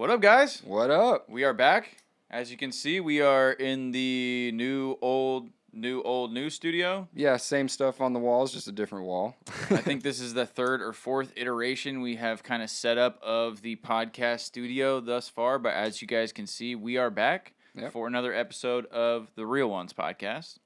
What up, guys? What up? We are back. As you can see, we are in the new studio. Yeah, same stuff on the walls, just a different wall. I think this is the third or fourth iteration we have kind of set up of the podcast studio thus far. But as you guys can see, we are back for another episode of the Real Ones podcast.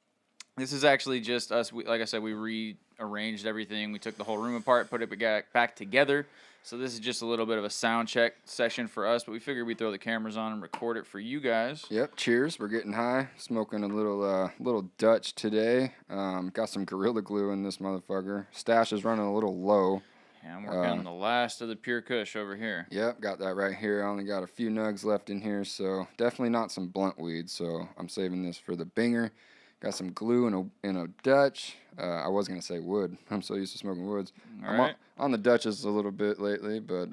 This is actually just us. Like I said, we rearranged everything. We took the whole room apart, put it back together. So this is just a little bit of a sound check session for us, but we figured we'd throw the cameras on and record it for you guys. Yep, cheers. We're getting high. Smoking a little Dutch today. Got some Gorilla Glue in this motherfucker. Stash is running a little low. Yeah, I'm working on the last of the Pure Kush over here. Yep, got that right here. I only got a few nugs left in here, so definitely not some blunt weed, so I'm saving this for the binger. Got some glue in a Dutch. I was going to say wood. I'm so used to smoking woods. I'm on the Dutches a little bit lately, but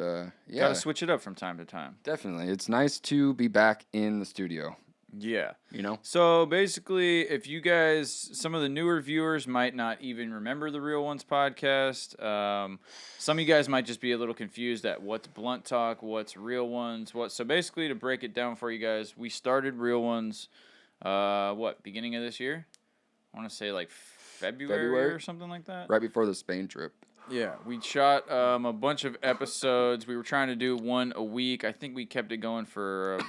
yeah. Got to switch it up from time to time. Definitely. It's nice to be back in the studio. Yeah. You know? So basically, if you guys, some of the newer viewers might not even remember the Real Ones podcast. Some of you guys might just be a little confused at what's Blunt Talk, what's Real Ones, what. So basically, to break it down for you guys, we started Real Ones, beginning of this year? I want to say like February or something like that. Right before the Spain trip. Yeah, we shot a bunch of episodes. We were trying to do one a week. I think we kept it going for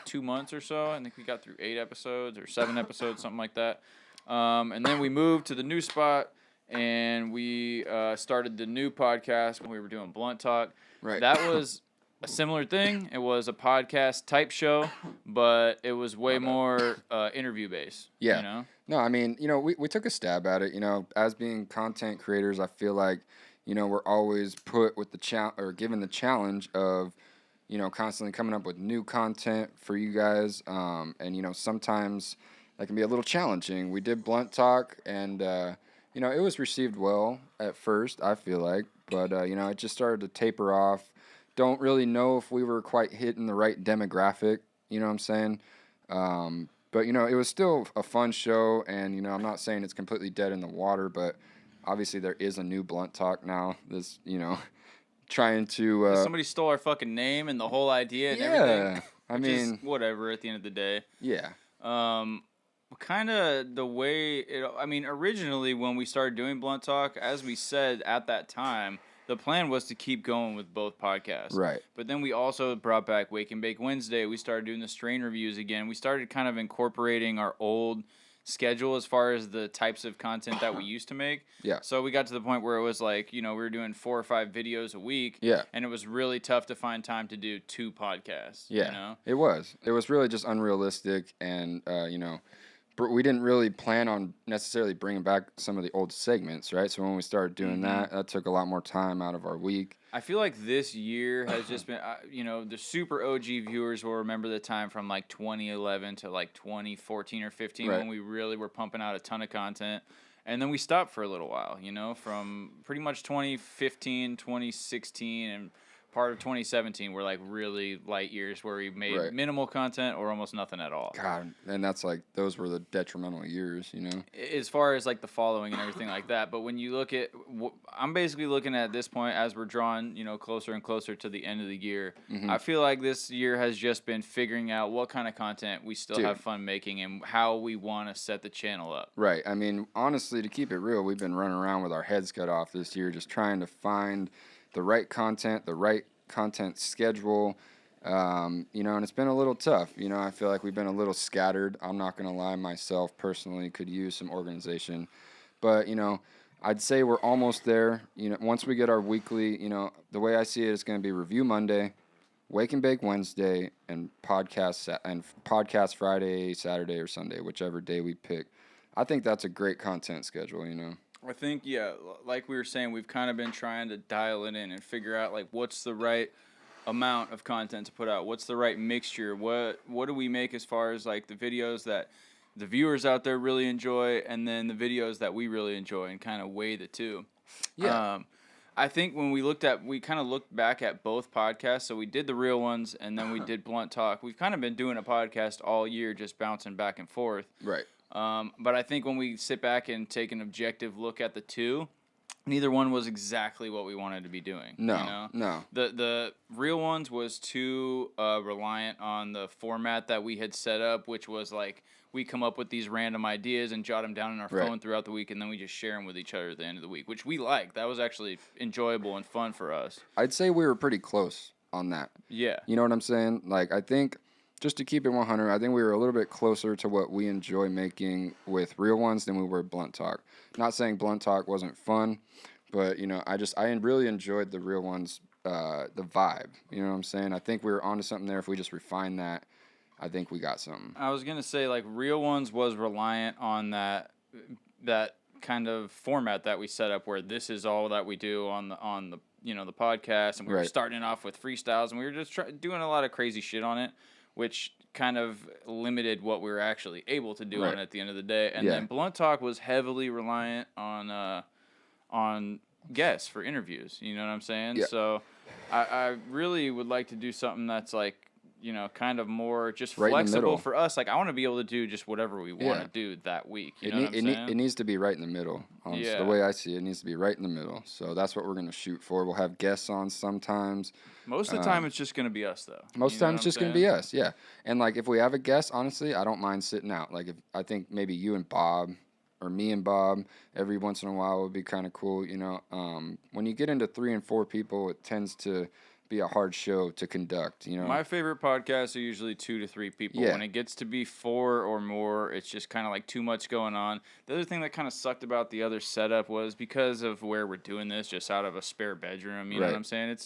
2 months or so. I think we got through 8 episodes or 7 episodes, something like that. And then we moved to the new spot, and we started the new podcast when we were doing Blunt Talk. Right. That was a similar thing. It was a podcast type show, but it was way more interview based. Yeah. You know? No, I mean, we took a stab at it. As being content creators, I feel like, we're always put with given the challenge of, constantly coming up with new content for you guys. And, sometimes that can be a little challenging. We did Blunt Talk, and, it was received well at first, I feel like. But, it just started to taper off. Don't really know if we were quite hitting the right demographic, you know what I'm saying? But, it was still a fun show, and, I'm not saying it's completely dead in the water, but obviously there is a new Blunt Talk now that's, trying to... somebody stole our fucking name and the whole idea and everything. I mean... whatever at the end of the day. Yeah. Kind of the way... originally when we started doing Blunt Talk, as we said at that time... The plan was to keep going with both podcasts. Right. But then we also brought back Wake and Bake Wednesday. We started doing the strain reviews again. We started kind of incorporating our old schedule as far as the types of content that we used to make. Yeah. So we got to the point where it was like, we were doing 4 or 5 videos a week. Yeah. And it was really tough to find time to do 2 podcasts. Yeah. It was. It was really just unrealistic, and, we didn't really plan on necessarily bringing back some of the old segments, right? So when we started doing that took a lot more time out of our week. I feel like this year has just been, the super OG viewers will remember the time from like 2011 to like 2014 or 15 when we really were pumping out a ton of content. And then we stopped for a little while, from pretty much 2015, 2016, and part of 2017 were like really light years where we made minimal content or almost nothing at all. God, and that's like, those were the detrimental years, As far as like the following and everything like that. But when you look at, I'm basically looking at this point as we're drawing, closer and closer to the end of the year. I feel like this year has just been figuring out what kind of content we still have fun making and how we want to set the channel up. Right. I mean, honestly, to keep it real, we've been running around with our heads cut off this year, just trying to find the right content schedule, and it's been a little tough. I feel like we've been a little scattered. I'm not going to lie, myself personally could use some organization. But, I'd say we're almost there. Once we get our weekly, the way I see it is going to be Review Monday, Wake and Bake Wednesday, and podcast Friday, Saturday, or Sunday, whichever day we pick. I think that's a great content schedule, I think, like we were saying, we've kind of been trying to dial it in and figure out, like, what's the right amount of content to put out? What's the right mixture? What do we make as far as, like, the videos that the viewers out there really enjoy and then the videos that we really enjoy, and kind of weigh the two? Yeah. I think when we kind of looked back at both podcasts. So we did the Real Ones, and then we did Blunt Talk. We've kind of been doing a podcast all year, just bouncing back and forth. Right. But I think when we sit back and take an objective look at the two, neither one was exactly what we wanted to be doing. No, you know? no. The real ones was too reliant on the format that we had set up, which was like we come up with these random ideas and jot them down in our phone throughout the week, and then we just share them with each other at the end of the week, which we liked. That was actually enjoyable and fun for us. I'd say we were pretty close on that. Yeah. You know what I'm saying? Like, I think, just to keep it 100, I think we were a little bit closer to what we enjoy making with real ones than we were Blunt Talk. Not saying Blunt Talk wasn't fun, but, you know, I really enjoyed the real ones, the vibe. You know what I'm saying? I think we were onto something there. If we just refine that, I think we got something. I was going to say, like, real ones was reliant on that kind of format that we set up where this is all that we do on the you know, the podcast, and we were starting off with freestyles, and we were just doing a lot of crazy shit on it, which kind of limited what we were actually able to do on it at the end of the day. And then Blunt Talk was heavily reliant on guests for interviews. You know what I'm saying? Yeah. So I really would like to do something that's like, you know, kind of more just flexible for us. Like, I want to be able to do just whatever we want to do that week. You know what I'm saying? It needs to be right in the middle. The way I see it, it needs to be right in the middle. So that's what we're going to shoot for. We'll have guests on sometimes. Most of the time, it's just going to be us, though. Most of the time, it's just going to be us, yeah. And, like, if we have a guest, honestly, I don't mind sitting out. Like, I think maybe you and Bob or me and Bob every once in a while would be kind of cool, you know. When you get into 3 and 4 people, it tends to be a hard show to conduct, you know. My favorite podcasts are usually 2 to 3 people. When it gets to be 4 or more, it's just kind of like too much going on. The other thing that kind of sucked about the other setup was because of where we're doing this, just out of a spare bedroom. You know what I'm saying?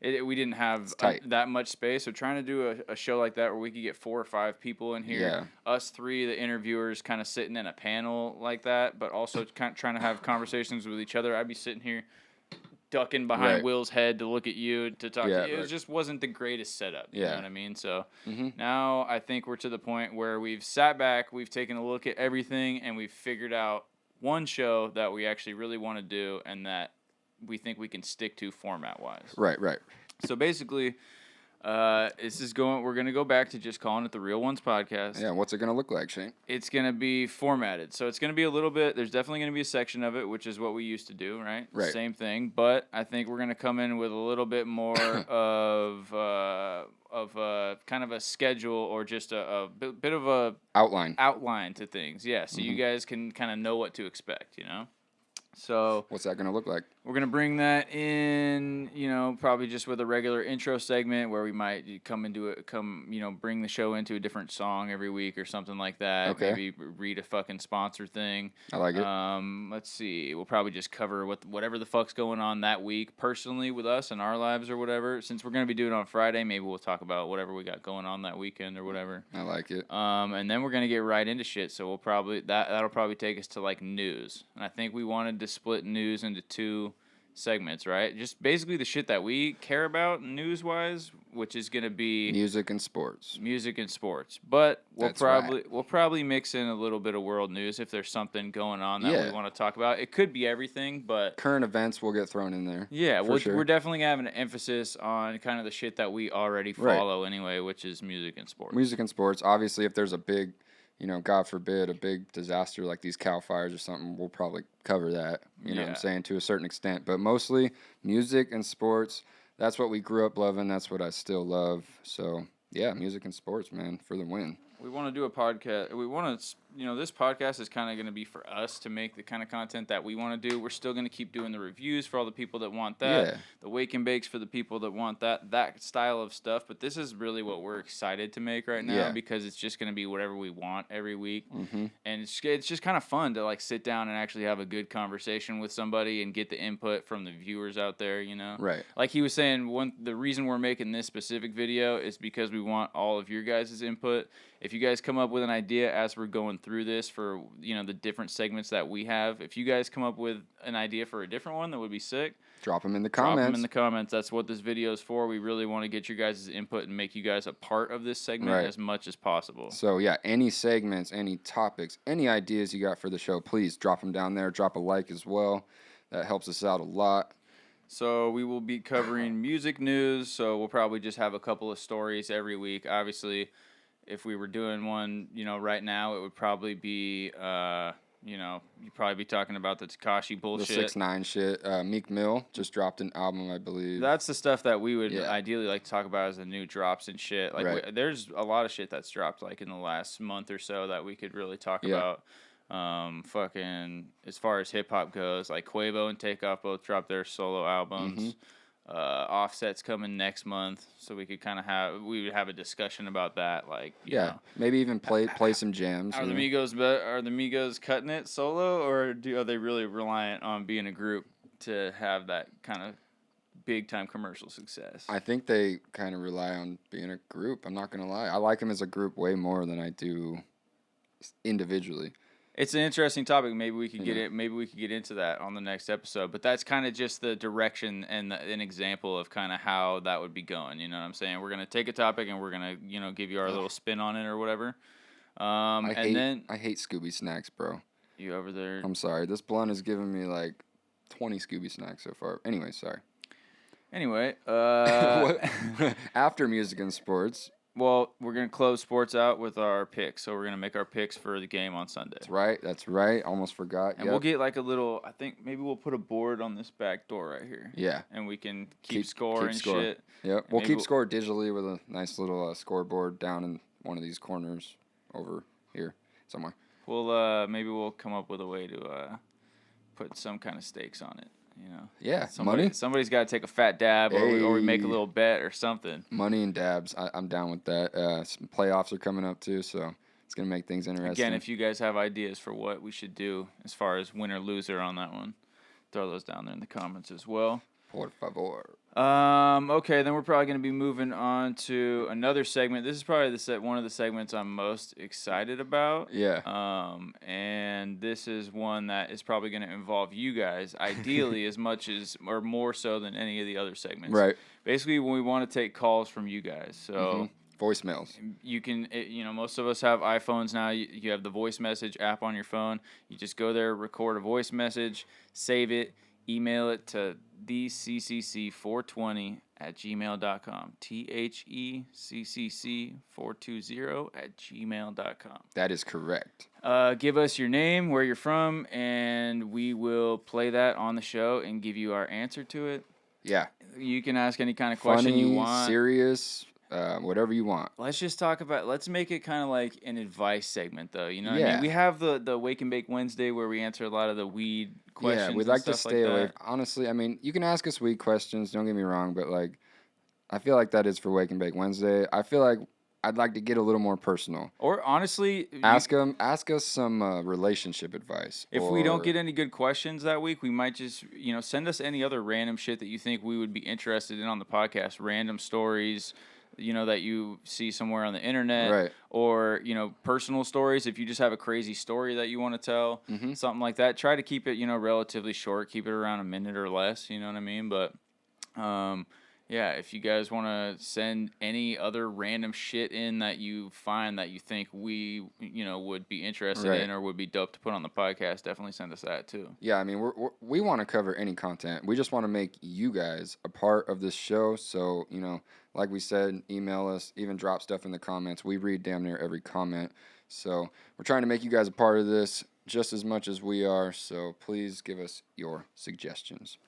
We didn't have that much space, so trying to do a show like that where we could get 4 or 5 people in here, us 3, the interviewers, kind of sitting in a panel like that, but also kind of trying to have conversations with each other. I'd be sitting here ducking behind Will's head to look at you, to talk to you. It just wasn't the greatest setup, you know what I mean? So now I think we're to the point where we've sat back, we've taken a look at everything, and we've figured out one show that we actually really want to do and that we think we can stick to format-wise. Right. So basically, we're going to go back to just calling it the Real Ones Podcast. Yeah, what's it going to look like, Shane? It's going to be formatted. So it's going to be a little bit, there's definitely going to be a section of it, which is what we used to do, right? Same thing. But I think we're going to come in with a little bit more of kind of a schedule, or just a bit of a outline to things. Yeah, so you guys can kind of know what to expect, you know? So what's that going to look like? We're going to bring that in, you know, probably just with a regular intro segment where we might bring the show into a different song every week or something like that. Okay. Maybe read a fucking sponsor thing. I like it. Let's see. We'll probably just cover whatever the fuck's going on that week personally with us and our lives or whatever. Since we're going to be doing it on Friday, maybe we'll talk about whatever we got going on that weekend or whatever. I like it. And then we're going to get right into shit. So we'll probably, that'll probably take us to like news. And I think we wanted to split news into 2 segments, right? Just basically the shit that we care about news-wise, which is going to be music and sports. But we'll probably mix in a little bit of world news if there's something going on that we want to talk about. It could be everything, but current events will get thrown in there. Yeah, we're definitely having an emphasis on kind of the shit that we already follow anyway, which is music and sports. Obviously, if there's a big, you know, God forbid, a big disaster like these Cal fires or something, we'll probably cover that, you know what I'm saying, to a certain extent. But mostly music and sports, that's what we grew up loving. That's what I still love. So, yeah, music and sports, man, for the win. We want to do a podcast. We want to, you know, this podcast is kind of going to be for us to make the kind of content that we want to do. We're still going to keep doing the reviews for all the people that want that. The wake and bakes for the people that want that style of stuff. But this is really what we're excited to make right now because it's just going to be whatever we want every week. And it's just kind of fun to like sit down and actually have a good conversation with somebody and get the input from the viewers out there, you know? Right. Like he was saying, the reason we're making this specific video is because we want all of your guys' input. If you guys come up with an idea as we're going through this for, you know, the different segments that we have, if you guys come up with an idea for a different one that would be sick, drop them in the comments. That's what this video is for. We really want to get your guys' input and make you guys a part of this segment as much as possible. So, yeah, any segments, any topics, any ideas you got for the show, please drop them down there. Drop a like as well. That helps us out a lot. So we will be covering music news, so we'll probably just have a couple of stories every week. Obviously, if we were doing one, you know, right now, it would probably be you'd probably be talking about the Tekashi bullshit. The 6ix9ine shit. Meek Mill just dropped an album, I believe. That's the stuff that we would ideally like to talk about as the new drops and shit. Like, there's a lot of shit that's dropped like in the last month or so that we could really talk about. Fucking as far as hip hop goes, like Quavo and Takeoff both dropped their solo albums. Offset's coming next month, so we could kind of would have a discussion about that. Like, you know, maybe even play some jams. Are the Migos cutting it solo, or are they really reliant on being a group to have that kind of big time commercial success? I think they kind of rely on being a group. I'm not gonna lie, I like them as a group way more than I do individually. It's an interesting topic. Maybe we could Maybe we could get into that on the next episode. But that's kind of just the direction and an example of kind of how that would be going. You know what I'm saying? We're gonna take a topic and we're gonna give you our little spin on it or whatever. I hate Scooby snacks, bro. You over there? I'm sorry. This blunt has given me like 20 Scooby snacks so far. Anyway, sorry. Anyway, after music and sports. Well, we're going to close sports out with our picks. So we're going to make our picks for the game on Sunday. That's right. Almost forgot. And we'll get like a little, I think maybe we'll put a board on this back door right here. Yeah. And we can keep score and shit. Yep. We'll keep score digitally with a nice little scoreboard down in one of these corners over here somewhere. Maybe we'll come up with a way to put some kind of stakes on it. Yeah, money. Somebody's got to take a fat dab, or we make a little bet or something. Money and dabs. I'm down with that. Some playoffs are coming up too, so it's gonna make things interesting. Again, if you guys have ideas for what we should do as far as win or loser on that one, throw those down there in the comments as well. Por favor. Okay, then we're probably going to be moving on to another segment. This is probably one of the segments I'm most excited about. Yeah. And this is one that is probably going to involve you guys, ideally as much as or more so than any of the other segments. Right. Basically, when we want to take calls from you guys. So voicemails. You can, most of us have iPhones now. You have the voice message app on your phone. You just go there, record a voice message, save it. Email it to thecc420@gmail.com. thecc420@gmail.com. That is correct. Give us your name, where you're from, and we will play that on the show and give you our answer to it. Yeah. You can ask any kind of question you want. Serious, whatever you want. Let's make it kind of like an advice segment, though. You know what I mean? We have the Wake and Bake Wednesday where we answer a lot of the weed questions. Yeah, we'd like to stay away. Honestly, I mean, you can ask us weed questions, don't get me wrong, but like, I feel like that is for Wake and Bake Wednesday. I feel like I'd like to get a little more personal. Or honestly, ask us some relationship advice. If we don't get any good questions that week, we might just, send us any other random shit that you think we would be interested in on the podcast. Random stories, that you see somewhere on the internet, right? Or, personal stories. If you just have a crazy story that you want to tell, something like that, try to keep it, relatively short. Keep it around a minute or less, you know what I mean? But, yeah, if you guys want to send any other random shit in that you find that you think we, would be interested in or would be dope to put on the podcast, definitely send us that too. Yeah, I mean, we want to cover any content. We just want to make you guys a part of this show. So, like we said, email us, even drop stuff in the comments. We read damn near every comment. So we're trying to make you guys a part of this just as much as we are. So please give us your suggestions.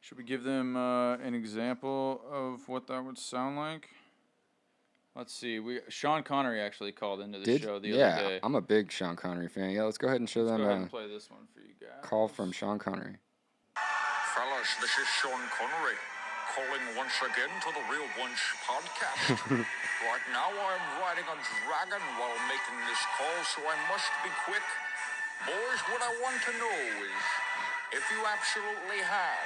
Should we give them an example of what that would sound like? Let's see. Sean Connery actually called into the show the other day. Yeah, I'm a big Sean Connery fan. Yeah, let's go ahead and show them. Go ahead and play this one for you guys. Call from Sean Connery. Fellas, this is Sean Connery, calling once again to the Real Ones podcast. Right now I'm riding a dragon while making this call, so I must be quick. Boys, what I want to know is if you absolutely had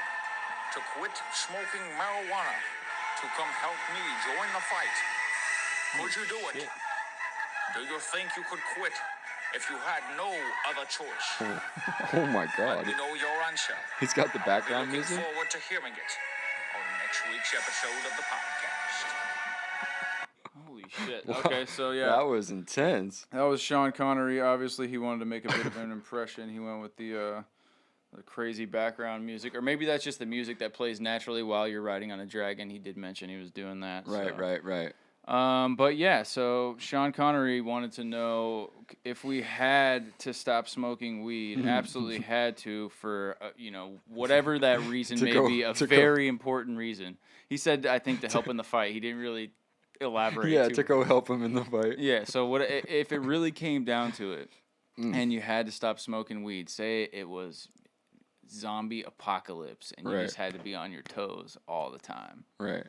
to quit smoking marijuana to come help me join the fight, could you do it? Do you think you could quit if you had no other choice? Oh my God. Let me know your answer. He's got the background music. Looking forward to hearing it on next week's episode of the podcast. Holy shit. Okay, so yeah. That was intense. That was Sean Connery. Obviously, he wanted to make a bit of an impression. He went with the crazy background music. Or maybe that's just the music that plays naturally while you're riding on a dragon. He did mention he was doing that. Right. But yeah, so Sean Connery wanted to know if we had to stop smoking weed, absolutely had to for, whatever that reason may be, a very important reason. He said, I think, to help in the fight. He didn't really elaborate. Yeah, to go help him in the fight. Yeah, so what if it really came down to it and you had to stop smoking weed? Say it was zombie apocalypse and you just had to be on your toes all the time. Right.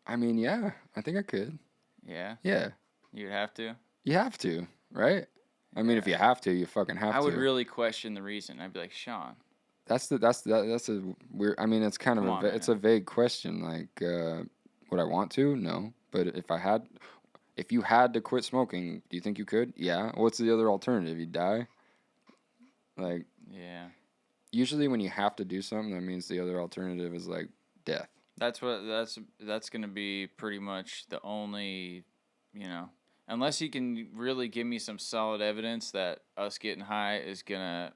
I mean, yeah, I think I could. Yeah? Yeah. You'd have to? You have to, right? I mean, if you have to, you fucking have to. I would really question the reason. I'd be like, Sean. That's a weird. I mean, it's kind of it's a vague question. Like, would I want to? No. But if you had to quit smoking, do you think you could? Yeah. What's the other alternative? You die. Like. Yeah. Usually, when you have to do something, that means the other alternative is like death. That's going to be pretty much the only, unless you can really give me some solid evidence that us getting high is going to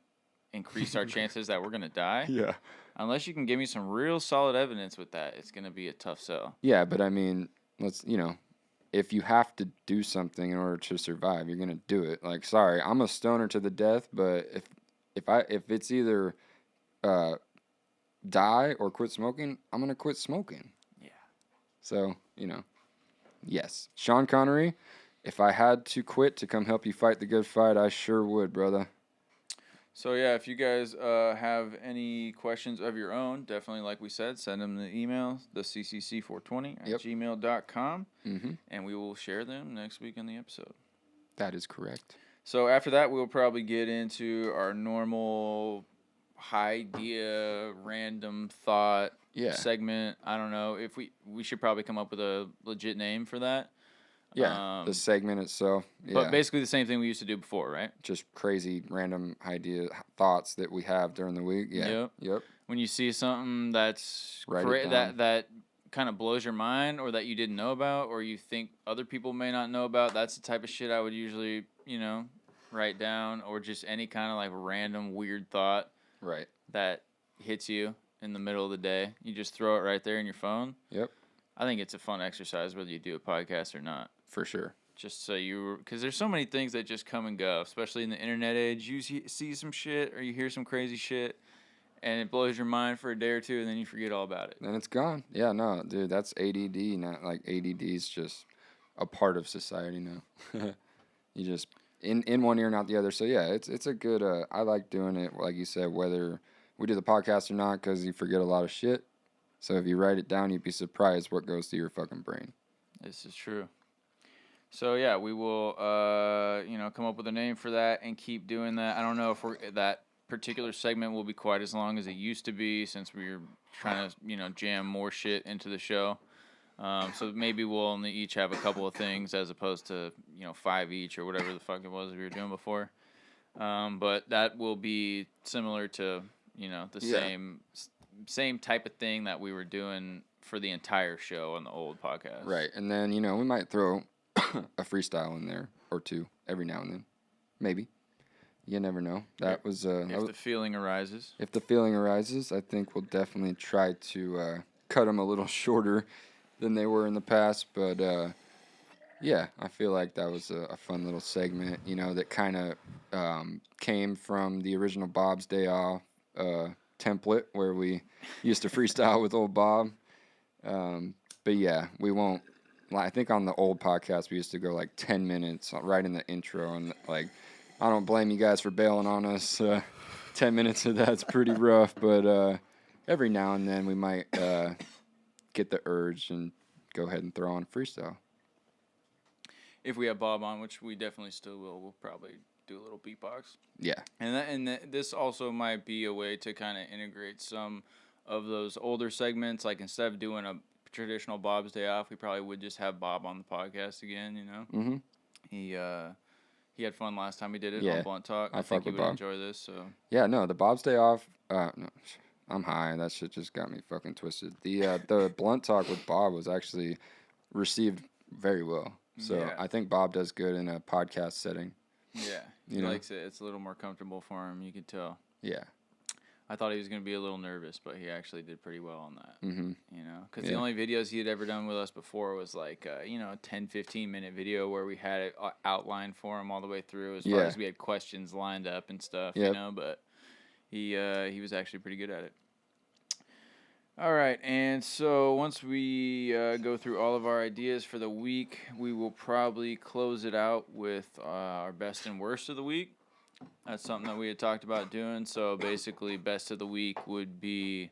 increase our chances that we're going to die. Yeah. Unless you can give me some real solid evidence with that, it's going to be a tough sell. Yeah, but I mean, if you have to do something in order to survive, you're going to do it. Like, sorry, I'm a stoner to the death, but if it's either die or quit smoking, I'm going to quit smoking. Yeah. So, yes. Sean Connery, if I had to quit to come help you fight the good fight, I sure would, brother. So, yeah, if you guys have any questions of your own, definitely, like we said, send them the email, theccc420@gmail.com, and we will share them next week in the episode. That is correct. So, after that, we'll probably get into our normal idea, random thought segment. I don't know if we should probably come up with a legit name for that. Yeah, the segment itself. Yeah. But basically the same thing we used to do before, right? Just crazy random thoughts that we have during the week. Yeah. Yep. When you see something that's that kind of blows your mind, or that you didn't know about, or you think other people may not know about, that's the type of shit I would usually, write down, or just any kind of like random weird thought. Right. That hits you in the middle of the day. You just throw it right there in your phone. Yep. I think it's a fun exercise whether you do a podcast or not. For sure. Just so because there's so many things that just come and go, especially in the internet age. You see some shit or you hear some crazy shit, and it blows your mind for a day or two, and then you forget all about it. Then it's gone. Yeah, no, dude, that's ADD. Not like ADD is just a part of society now. You just in one ear, not the other. So yeah, it's a good. I like doing it, like you said, whether we do the podcast or not, because you forget a lot of shit. So if you write it down, you'd be surprised what goes through your fucking brain. This is true. So yeah, we will, come up with a name for that and keep doing that. I don't know if that particular segment will be quite as long as it used to be, since we're trying to, jam more shit into the show. So maybe we'll only each have a couple of things as opposed to, 5 each or whatever the fuck it was we were doing before. But that will be similar to, the same type of thing that we were doing for the entire show on the old podcast. Right. And then, we might throw a freestyle in there or two every now and then. Maybe. You never know. That was if the feeling arises. If the feeling arises, I think we'll definitely try to cut them a little shorter than they were in the past. But yeah, I feel like that was a fun little segment, that kind of came from the original Bob's Day Off template where we used to freestyle with old Bob. But yeah, we won't. I think on the old podcast we used to go like 10 minutes right in the intro, and like I don't blame you guys for bailing on us. 10 minutes of that's pretty rough, but every now and then we might get the urge and go ahead and throw on freestyle. If we have Bob on, which we definitely still will, we'll probably do a little beatbox. Yeah. And this also might be a way to kind of integrate some of those older segments. Like instead of doing a traditional Bob's Day Off, we probably would just have Bob on the podcast again, Mm-hmm. He had fun last time he did it Yeah. on Blunt Talk. I think he with would Bob. enjoy this. So yeah, no, the Bob's Day Off. No, I'm high. That shit just got me fucking twisted. The Blunt Talk with Bob was actually received very well. So yeah. I think Bob does good in a podcast setting. Yeah, he likes it. It's a little more comfortable for him. You could tell. Yeah. I thought he was going to be a little nervous, but he actually did pretty well on that. Mm-hmm. You know, because the only videos he had ever done with us before was like, you know, a 10, 15-minute video where we had it outlined for him all the way through as far as we had questions lined up and stuff, you know, but he was actually pretty good at it. All right, and so once we go through all of our ideas for the week, we will probably close it out with our best and worst of the week. That's something that we had talked about doing. So basically, best of the week would be,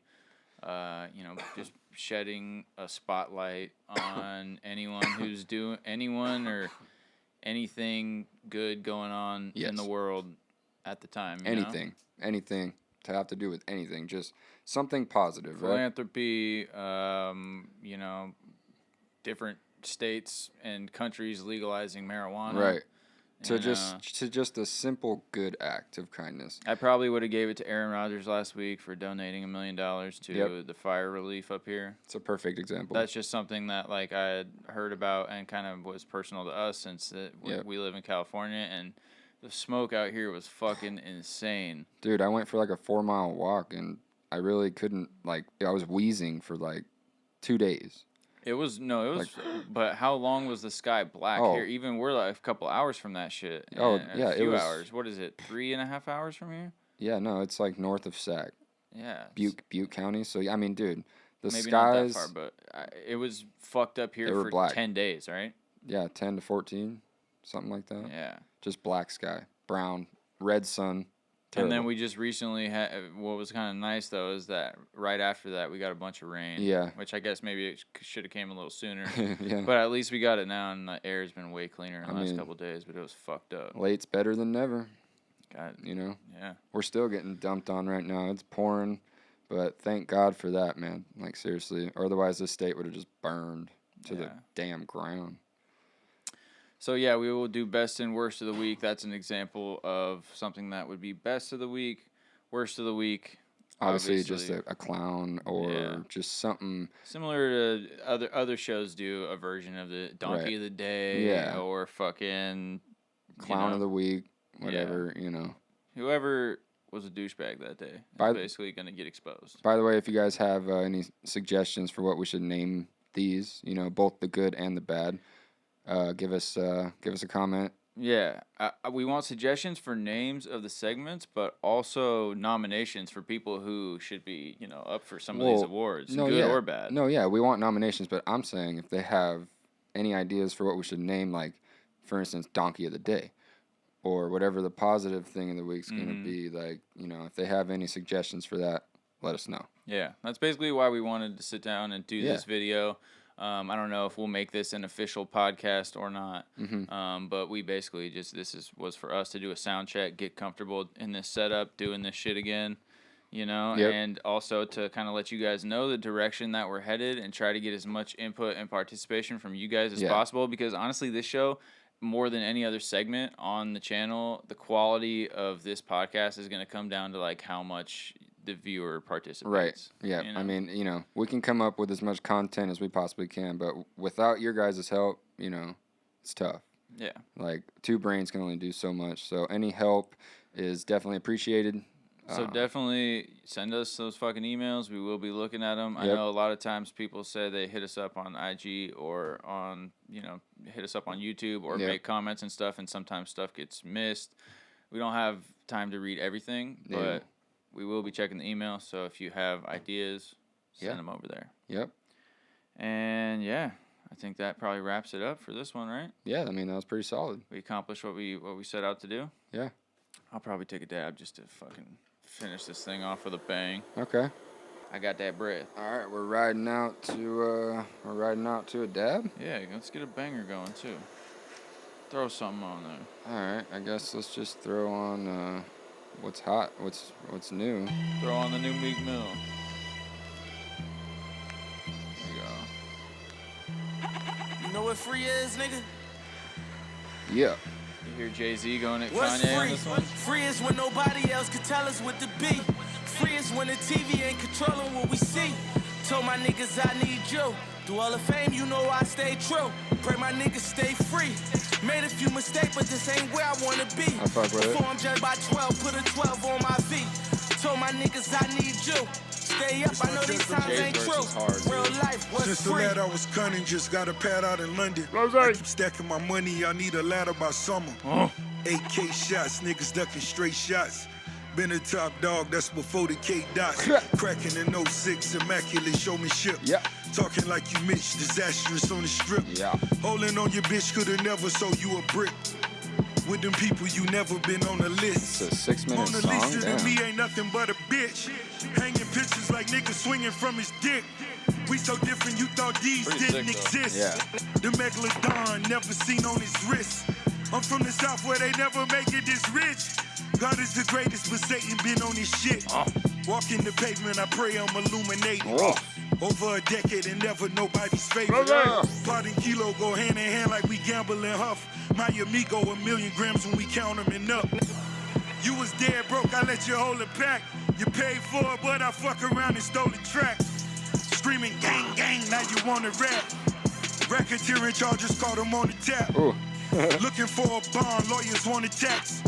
you know, just shedding a spotlight on anyone who's doing anyone or anything good going on in the world at the time. Anything to have to do with anything, just something positive, Philanthropy, you know, different states and countries legalizing marijuana. Right. To just a simple good act of kindness. I probably would have gave it to Aaron Rodgers last week for donating $1 million to the fire relief up here. It's a perfect example. That's just something that like I had heard about and kind of was personal to us since we live in California, and the smoke out here was fucking insane. Dude, I went for like a 4-mile walk and I really couldn't, like, I was wheezing for like 2 days. But how long was the sky black here? Even we're like a couple hours from that shit. A few hours. What is it, 3.5 hours from here? Yeah, no, it's like north of Sac. Yeah. Butte County. So, I mean, dude, the maybe skies. Not that far, but it was fucked up here for black. 10 days, right? Yeah, 10 to 14, something like that. Yeah. Just black sky, brown, red sun. Terrible. And then we just recently had, what was kind of nice, though, is that right after that, we got a bunch of rain. Yeah. Which I guess maybe it should have came a little sooner. Yeah. But at least we got it now, and the air's been way cleaner in the last couple of days, but it was fucked up. Late's better than never. You know? Yeah. We're still getting dumped on right now. It's pouring, but thank God for that, man. Like, seriously. Otherwise, this state would have just burned to the damn ground. So, yeah, we will do best and worst of the week. That's an example of something that would be best of the week, worst of the week. Obviously just a clown or just something. Similar to other shows do a version of the Donkey of the Day or fucking... Clown of the Week, whatever, you know. Whoever was a douchebag that day is basically going to get exposed. By the way, if you guys have any suggestions for what we should name these, you know, both the good and the bad, give us a comment. Yeah, we want suggestions for names of the segments, but also nominations for people who should be, you know, up for some of these awards, good or bad. No, yeah, we want nominations, but I'm saying if they have any ideas for what we should name, like, for instance, Donkey of the Day, or whatever the positive thing of the week's going to be, like, you know, if they have any suggestions for that, let us know. Yeah, that's basically why we wanted to sit down and do this video. I don't know if we'll make this an official podcast or not, but we basically just was for us to do a sound check, get comfortable in this setup, doing this shit again, you know, and also to kind of let you guys know the direction that we're headed and try to get as much input and participation from you guys as possible, because honestly, this show, more than any other segment on the channel, the quality of this podcast is going to come down to like how much the viewer participates. Right. Yeah. You know? I mean, you know, we can come up with as much content as we possibly can, but without your guys' help, you know, it's tough. Yeah. Like, two brains can only do so much. So any help is definitely appreciated. So definitely send us those fucking emails. We will be looking at them. I know a lot of times people say they hit us up on IG or on, you know, hit us up on YouTube or make comments and stuff, and sometimes stuff gets missed. We don't have time to read everything, but we will be checking the email. So if you have ideas, send them over there. Yep. And I think that probably wraps it up for this one, right? Yeah, I mean, that was pretty solid. We accomplished what we set out to do. Yeah. I'll probably take a dab just to fucking finish this thing off with a bang. Okay. I got that breath. All right, we're riding out to a dab. Yeah, let's get a banger going too. Throw something on there. All right, I guess let's just throw on what's hot, what's new. Throw on the new Meek Mill. There you go. You know what free is, nigga? Yeah. You hear Jay-Z going at What's Kanye free? on this one? Free is when nobody else can tell us what to be. Free is when the TV ain't controlling what we see. Told my niggas I need you. Through all the fame, you know I stay true. Pray my niggas stay free. Made a few mistakes, but this ain't where I wanna be. I fuck with it. Before I'm judged by 12, put a 12 on my feet. Told my niggas I need you. Stay up, I know these times ain't true. Real life was Since the free. lad I was cunning, just got a pad out in London. I keep stacking my money, I need a ladder by summer. 8K shots, niggas ducking straight shots. Been a top dog, that's before the K dots. Cracking in 06, immaculate showmanship. Yeah. Talking like you Mitch, disastrous on the strip. Yeah. Holding on your bitch, coulda never sold you a brick. With them people, you never been on the list. It's a 6-minute Mona song. Lisa to Damn. me ain't nothing but a bitch. Hanging pictures like niggas swinging from his dick. We so different, you thought these Pretty didn't sick, though. exist. Yeah. The megalodon never seen on his wrist. I'm from the south where they never make it this rich. God is the greatest, but Satan been on his shit. Walking the pavement, I pray I'm illuminating. Over a decade and never nobody's favorite. Pot and kilo go hand in hand like we gamble and huff. My amigo, 1,000,000 grams when we count them and up. You was dead broke, I let you hold it back. You paid for it, but I fuck around and stole the track. Screaming gang, gang, now you wanna rap. Racketeering charges caught him on the tap. Looking for a bond, lawyers want a tax.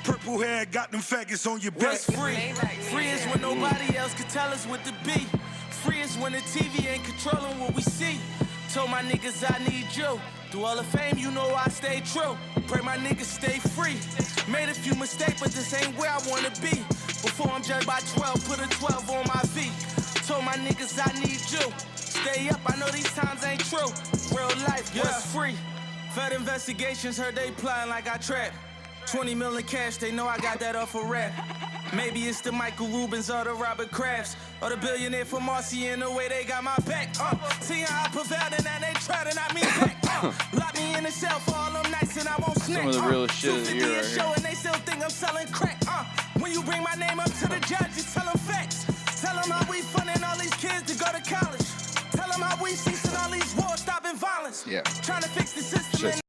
Purple hair got them faggots on your back. What's free? Free is when nobody else can tell us what to be. Free is when the TV ain't controlling what we see. Told my niggas I need you. Through all the fame, you know I stay true. Pray my niggas stay free. Made a few mistakes, but this ain't where I wanna be. Before I'm judged by 12, put a 12 on my feet. Told my niggas I need you. Stay up, I know these times ain't true. Real life was free. Fed investigations, heard they plotting like I trapped. 20 million cash, they know I got that off a rap. Maybe it's the Michael Rubens or the Robert Crafts or the billionaire from Marcy in the way they got my back. Seeing how I prevailed and now they try to knock me back. Lock me in the cell for all them nights and I won't snack. Some of the realest shit of the year right show here. and they still think I'm selling crack. When you bring my name up to the judge, you tell them facts. Tell them how we funding all these kids to go to college. Tell them how we ceasing all these wars, stopping violence. Yeah. Trying to fix the system. Shit's